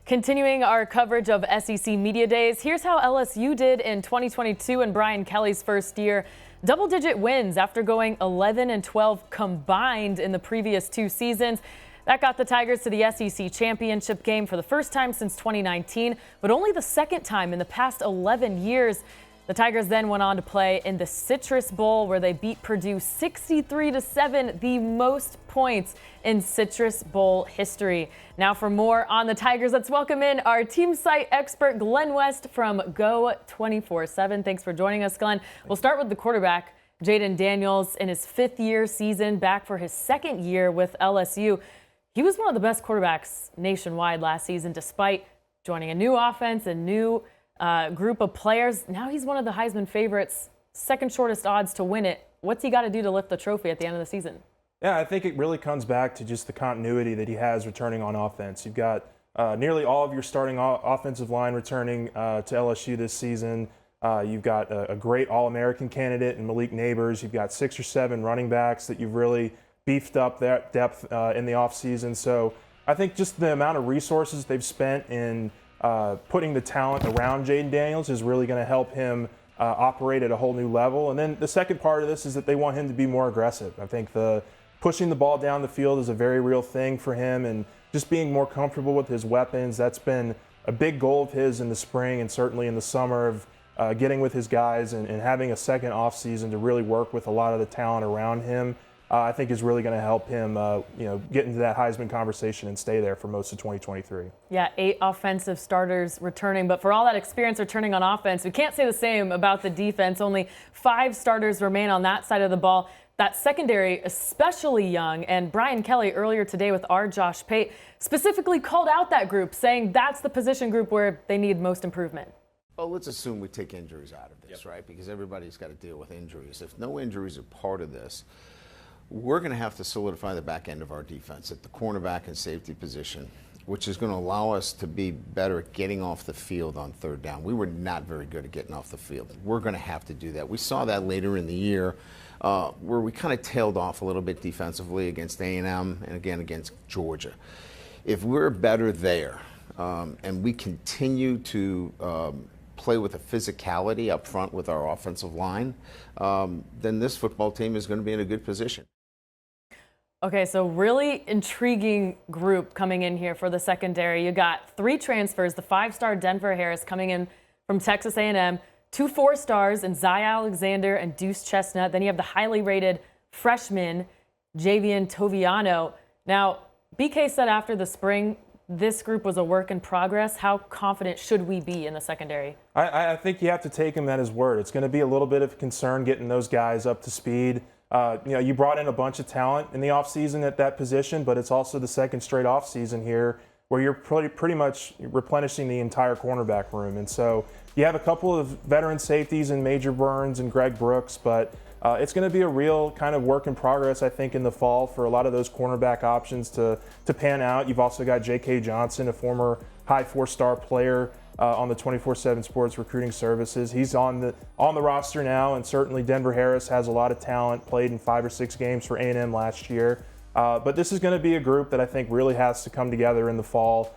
Continuing our coverage of SEC Media Days, here's how LSU did in 2022 in Brian Kelly's first year. Double-digit wins after going 11-12 combined in the previous two seasons. That got the Tigers to the SEC championship game for the first time since 2019, but only the second time in the past 11 years. The Tigers then went on to play in the Citrus Bowl, where they beat Purdue 63-7, the most points in Citrus Bowl history. Now for more on the Tigers, let's welcome in our team site expert, Glen West from Go 24/7. Thanks for joining us, Glenn. We'll start with the quarterback, Jayden Daniels, in his fifth-year season, back for his second year with LSU. He was one of the best quarterbacks nationwide last season, despite joining a new offense, a new group of players. Now he's one of the Heisman favorites, second shortest odds to win it. What's he got to do to lift the trophy at the end of the season? Yeah, I think it really comes back to just the continuity that he has returning on offense. You've got nearly all of your starting offensive line returning to LSU this season. You've got a great All-American candidate in Malik Neighbors. You've got 6 or 7 running backs that you've really beefed up that depth in the offseason. So I think just the amount of resources they've spent in putting the talent around Jayden Daniels is really going to help him operate at a whole new level. And then the second part of this is that they want him to be more aggressive. I think pushing the ball down the field is a very real thing for him, and just being more comfortable with his weapons. That's been a big goal of his in the spring and certainly in the summer, of getting with his guys and having a second offseason to really work with a lot of the talent around him. I think is really going to help him, get into that Heisman conversation and stay there for most of 2023. Yeah, 8 offensive starters returning, but for all that experience returning on offense, we can't say the same about the defense. Only 5 starters remain on that side of the ball. That secondary, especially young, and Brian Kelly earlier today with our Josh Pate specifically called out that group, saying that's the position group where they need most improvement. Well, let's assume we take injuries out of this, right? Because everybody's got to deal with injuries. If no injuries are part of this, we're going to have to solidify the back end of our defense at the cornerback and safety position, which is going to allow us to be better at getting off the field on third down. We were not very good at getting off the field. We're going to have to do that. We saw that later in the year where we kind of tailed off a little bit defensively against A&M and again against Georgia. If we're better there and we continue to play with a physicality up front with our offensive line, then this football team is going to be in a good position. Okay, so really intriguing group coming in here for the secondary. You got 3 transfers, the 5-star Denver Harris coming in from Texas A&M, 2 4-stars in Zy Alexander and Deuce Chestnut. Then you have the highly rated freshman, Javian Toviano. Now, BK said after the spring, this group was a work in progress. How confident should we be in the secondary? I think you have to take him at his word. It's going to be a little bit of concern getting those guys up to speed. You brought in a bunch of talent in the offseason at that position, but it's also the second straight offseason here where you're pretty much replenishing the entire cornerback room. And so you have a couple of veteran safeties in Major Burns and Greg Brooks, but it's going to be a real kind of work in progress, I think, in the fall for a lot of those cornerback options to pan out. You've also got J.K. Johnson, a former high 4-star player on the 24/7 Sports Recruiting Services. He's on the roster now, and certainly Denver Harris has a lot of talent, played in 5 or 6 games for A&M last year. But this is going to be a group that I think really has to come together in the fall.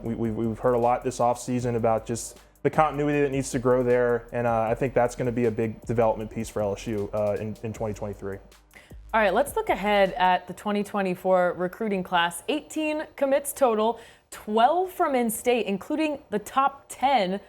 We've heard a lot this offseason about just the continuity that needs to grow there, and I think that's going to be a big development piece for LSU in 2023. All right, let's look ahead at the 2024 recruiting class. 18 commits total, 12 from in-state, including the top 10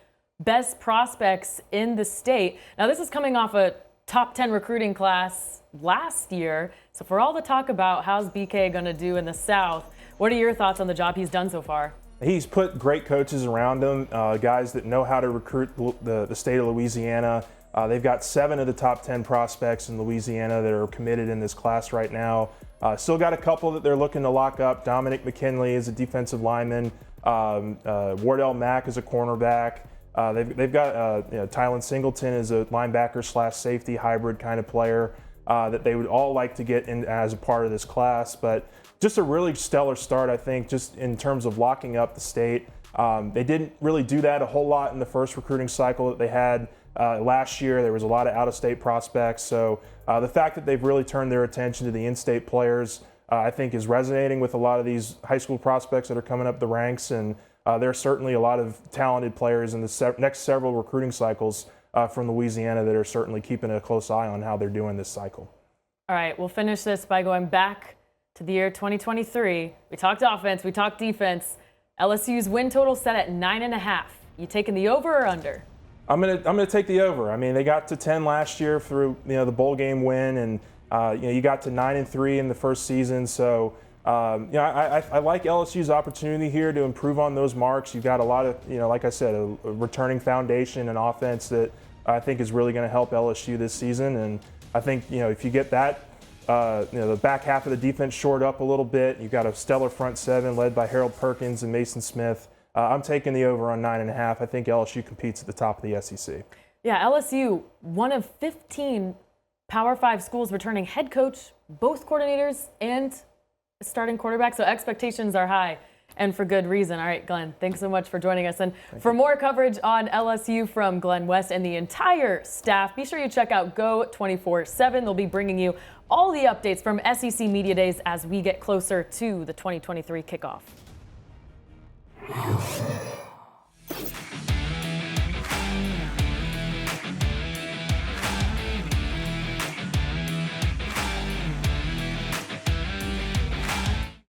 best prospects in the state. Now, this is coming off a top 10 recruiting class last year. So for all the talk about how's BK going to do in the South, what are your thoughts on the job he's done so far? He's put great coaches around him, guys that know how to recruit the state of Louisiana. They've got 7 of the top 10 prospects in Louisiana that are committed in this class right now. Still got a couple that they're looking to lock up. Dominic McKinley is a defensive lineman. Wardell Mack is a cornerback. They've got Tylen Singleton is a linebacker/safety hybrid kind of player that they would all like to get in as a part of this class. But just a really stellar start, I think, just in terms of locking up the state. They didn't really do that a whole lot in the first recruiting cycle that they had last year. There was a lot of out-of-state prospects. So the fact that they've really turned their attention to the in-state players, I think is resonating with a lot of these high school prospects that are coming up the ranks. And there are certainly a lot of talented players in the next several recruiting cycles from Louisiana that are certainly keeping a close eye on how they're doing this cycle. All right, we'll finish this by going back to the year 2023. We talked offense, we talked defense. LSU's win total set at 9.5. You taking the over or under? I'm gonna take the over. I mean, they got to 10 last year through the bowl game win, and you got to 9-3 in the first season. So I like LSU's opportunity here to improve on those marks. You've got a lot of like I said, a returning foundation and offense that I think is really going to help LSU this season. And I think if you get that the back half of the defense shored up a little bit, you've got a stellar front seven led by Harold Perkins and Mason Smith. I'm taking the over on 9.5. I think LSU competes at the top of the SEC. Yeah, LSU, one of 15 Power 5 schools returning head coach, both coordinators, and a starting quarterback. So expectations are high, and for good reason. All right, Glenn, thanks so much for joining us. And for more coverage on LSU from Glen West and the entire staff, be sure you check out Go 24/7. They'll be bringing you all the updates from SEC Media Days as we get closer to the 2023 kickoff.